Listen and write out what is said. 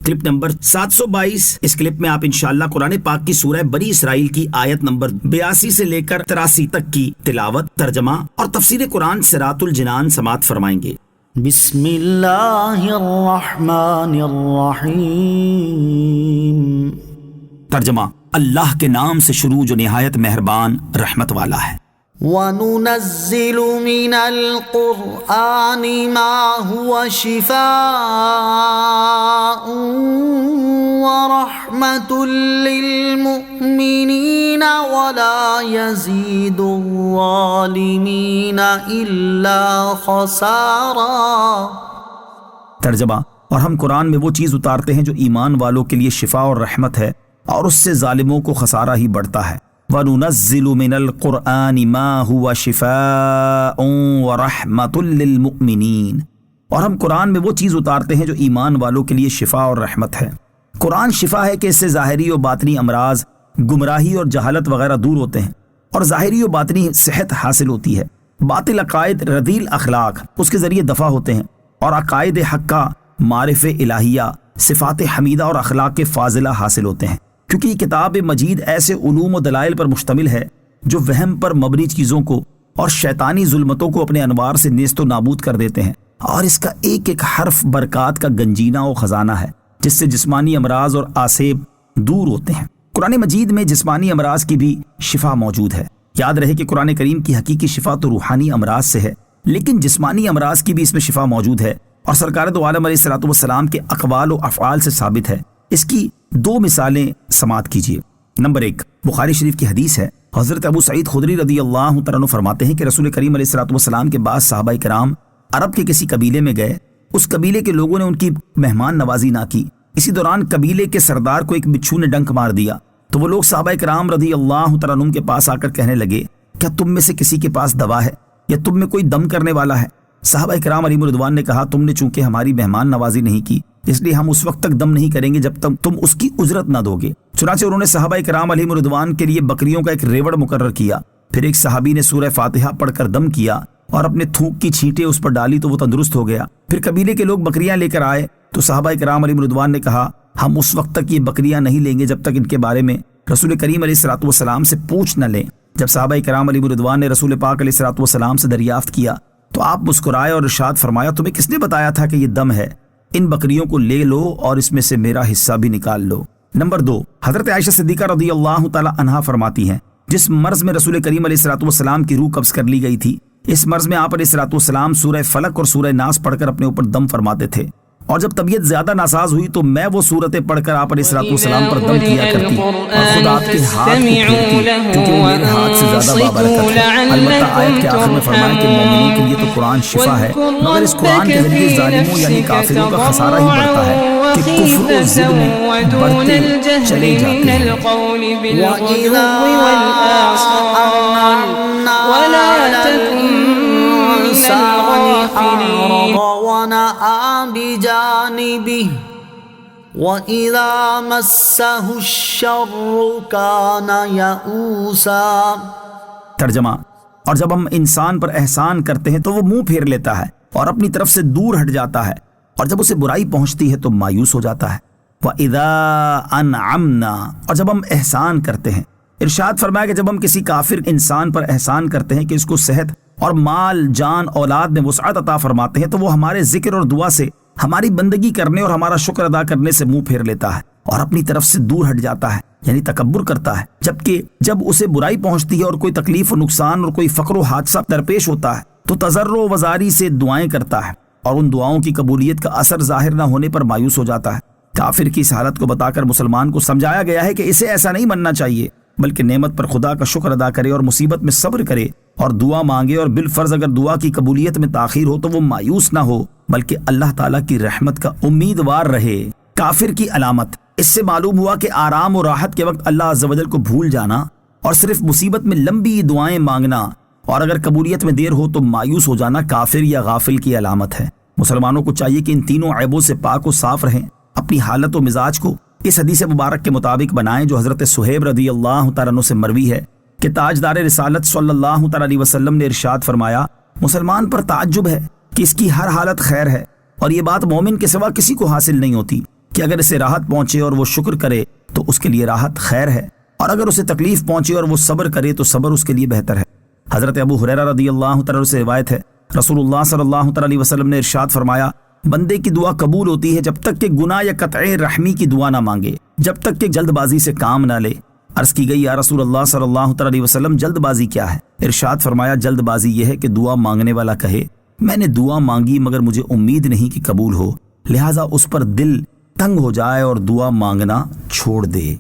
Clip number 722۔ اس clip میں آپ انشاءاللہ قرآن پاک کی سورہ بنی اسرائیل کی آیت نمبر 82 سے لے کر 83 تک کی تلاوت، ترجمہ اور تفسیر قرآن صراط الجنان سماعت فرمائیں گے۔ بسم اللہ الرحمن الرحیم۔ ترجمہ: اللہ کے نام سے شروع جو نہایت مہربان رحمت والا ہے۔ وَنُنَزِّلُ مِنَ الْقُرْآنِ مَا هُوَ شِفَاءٌ وَرَحْمَةٌ لِّلْمُؤْمِنِينَ وَلَا يَزِيدُ الظَّالِمِينَ إِلَّا خَسَارًا۔ ترجمہ: اور ہم قرآن میں وہ چیز اتارتے ہیں جو ایمان والوں کے لیے شفا اور رحمت ہے، اور اس سے ظالموں کو خسارہ ہی بڑھتا ہے۔ وَنُنَزِّلُ مِنَ الْقُرْآنِ مَا هُوَ شِفَاءٌ وَرَحْمَةٌ لِّلْمُؤْمِنِينَ، اور ہم قرآن میں وہ چیز اتارتے ہیں جو ایمان والوں کے لیے شفا اور رحمت ہے۔ قرآن شفا ہے کہ اس سے ظاہری و باطنی امراض، گمراہی اور جہالت وغیرہ دور ہوتے ہیں، اور ظاہری و باطنی صحت حاصل ہوتی ہے۔ باطل عقائد، رذیل اخلاق اس کے ذریعے دفع ہوتے ہیں، اور عقائد حقہ، معارف الہیہ، صفات حمیدہ اور اخلاق فاضلہ حاصل ہوتے ہیں، کیونکہ یہ کتاب مجید ایسے علوم و دلائل پر مشتمل ہے جو وہم پر مبنی چیزوں کو اور شیطانی ظلمتوں کو اپنے انوار سے نیست و نابود کر دیتے ہیں، اور اس کا ایک ایک حرف برکات کا گنجینہ و خزانہ ہے جس سے جسمانی امراض اور آسیب دور ہوتے ہیں۔ قرآن مجید میں جسمانی امراض کی بھی شفا موجود ہے۔ یاد رہے کہ قرآن کریم کی حقیقی شفا تو روحانی امراض سے ہے، لیکن جسمانی امراض کی بھی اس میں شفا موجود ہے، اور سرکار دو عالم علیہ الصلوۃ والسلام کے اقوال و افعال سے ثابت ہے۔ اس کی دو مثالیں سماعت کیجیے۔ نمبر 1، بخاری شریف کی حدیث ہے، حضرت ابو سعید خدری رضی اللہ تعالیٰ عنہ فرماتے ہیں کہ رسول کریم علیہ الصلوۃ والسلام کے بعد صحابہ کرام عرب کے کسی قبیلے میں گئے۔ اس قبیلے کے لوگوں نے ان کی مہمان نوازی نہ کی۔ اسی دوران قبیلے کے سردار کو ایک بچھو نے ڈنک مار دیا، تو وہ لوگ صحابہ کرام رضی اللہ تعالیٰ عنہ کے پاس آ کر کہنے لگے، کیا تم میں سے کسی کے پاس دوا ہے یا تم میں کوئی دم کرنے والا ہے؟ صحابہ کرام علیہم رضوان نے کہا، تم نے چونکہ ہماری مہمان نوازی نہیں کی، اس لیے ہم اس وقت تک دم نہیں کریں گے جب تک تم اس کی اجرت نہ دو گے۔ چنانچہ انہوں نے صحابہ کرام علیہم رضوان کے لیے بکریوں کا ایک ریوڑ مقرر کیا۔ پھر ایک صحابی نے سورہ فاتحہ پڑھ کر دم کیا اور اپنے تھوک کی چھینٹیں اس پر ڈالی تو وہ تندرست ہو گیا۔ پھر قبیلے کے لوگ بکریاں لے کر آئے تو صحابہ کرام علیہم رضوان نے کہا، ہم اس وقت تک یہ بکریاں نہیں لیں گے جب تک ان کے بارے میں رسول کریم علیہ الصلوۃ والسلام سے پوچھ نہ لیں۔ جب صحابہ کرام علیہم رضوان نے رسول پاک علیہ الصلوۃ والسلام سے دریافت کیا تو آپ مسکرائے اور ارشاد فرمایا، تمہیں کس نے بتایا تھا کہ یہ دم ہے؟ ان بکریوں کو لے لو اور اس میں سے میرا حصہ بھی نکال لو۔ نمبر 2، حضرت عائشہ صدیقہ رضی اللہ تعالی عنہا فرماتی ہیں، جس مرض میں رسول کریم علیہ الصلوۃ والسلام کی روح قبض کر لی گئی تھی، اس مرض میں آپ علیہ الصلوۃ والسلام سورہ فلق اور سورہ ناس پڑھ کر اپنے اوپر دم فرماتے تھے، اور جب طبیعت زیادہ ناساز ہوئی تو میں وہ صورتیں پڑھ کر آپ علیہ الصلوۃ والسلام پر دم کیا کرتی اور خود آپ کے ہاتھ کو پھیرتی، کیونکہ وہ میرے ہاتھ سے زیادہ بابرکت ہے۔ البتہ آیت کے آخر میں فرمایا کہ مومنوں کے لیے تو قرآن شفا ہے، مگر اس قرآن کے ذریعے ظالموں یعنی کافروں کا خسارہ ہی بڑھتا ہے کہ کفر و ظلم بڑھتے چلے جاتے ہیں۔ وَإِذَا مَسَّهُ الشَّرُّ كَانَ يَئُوسًا۔ ترجمہ: اور جب ہم انسان پر احسان کرتے ہیں تو وہ منہ پھیر لیتا ہے اور اپنی طرف سے دور ہٹ جاتا ہے، اور جب اسے برائی پہنچتی ہے تو مایوس ہو جاتا ہے۔ وَإِذَا أَنْعَمْنَا، اور جب ہم احسان کرتے ہیں۔ ارشاد فرمایا کہ جب ہم کسی کافر انسان پر احسان کرتے ہیں کہ اس کو صحت اور مال، جان، اولاد میں وسعت عطا فرماتے ہیں تو وہ ہمارے ذکر اور دعا سے، ہماری بندگی کرنے اور ہمارا شکر ادا کرنے سے منہ پھیر لیتا ہے اور اپنی طرف سے دور ہٹ جاتا ہے، یعنی تکبر کرتا ہے۔ جبکہ جب اسے برائی پہنچتی ہے اور کوئی تکلیف و نقصان اور کوئی فقر و حادثہ درپیش ہوتا ہے تو تضرع و وزاری سے دعائیں کرتا ہے، اور ان دعاؤں کی قبولیت کا اثر ظاہر نہ ہونے پر مایوس ہو جاتا ہے۔ کافر کی اس حالت کو بتا کر مسلمان کو سمجھایا گیا ہے کہ اسے ایسا نہیں مننا چاہیے، بلکہ نعمت پر خدا کا شکر ادا کرے اور مصیبت میں صبر کرے اور دعا مانگے، اور بالفرض اگر دعا کی قبولیت میں تاخیر ہو تو وہ مایوس نہ ہو بلکہ اللہ تعالیٰ کی رحمت کا امیدوار رہے۔ کافر کی علامت: اس سے معلوم ہوا کہ آرام و راحت کے وقت اللہ عز و جل کو بھول جانا اور صرف مصیبت میں لمبی دعائیں مانگنا، اور اگر قبولیت میں دیر ہو تو مایوس ہو جانا کافر یا غافل کی علامت ہے۔ مسلمانوں کو چاہیے کہ ان تینوں عیبوں سے پاک و صاف رہیں، اپنی حالت و مزاج کو اس حدیث مبارک کے مطابق بنائیں جو حضرت صہیب رضی اللہ تعالیٰ عنہ سے مروی ہے کہ تاجدار رسالت صلی اللہ تعالیٰ علیہ وسلم نے ارشاد فرمایا، مسلمان پر تعجب ہے کہ اس کی ہر حالت خیر ہے، اور یہ بات مومن کے سوا کسی کو حاصل نہیں ہوتی کہ اگر اسے راحت پہنچے اور وہ شکر کرے تو اس کے لیے راحت خیر ہے، اور اگر اسے تکلیف پہنچے اور وہ صبر کرے تو صبر اس کے لیے بہتر ہے۔ حضرت ابو ہریرہ رضی اللہ تعالیٰ سے روایت ہے، رسول اللہ صلی اللہ تعالیٰ علیہ وسلم نے ارشاد فرمایا، بندے کی دعا قبول ہوتی ہے جب تک کہ گناہ یا قطع رحمی کی دعا نہ مانگے، جب تک کہ جلد بازی سے کام نہ لے۔ عرض کی گئی، یا رسول اللہ صلی اللہ تعالیٰ علیہ وسلم جلد بازی کیا ہے؟ ارشاد فرمایا، جلد بازی یہ ہے کہ دعا مانگنے والا کہے، میں نے دعا مانگی مگر مجھے امید نہیں کہ قبول ہو، لہٰذا اس پر دل تنگ ہو جائے اور دعا مانگنا چھوڑ دے۔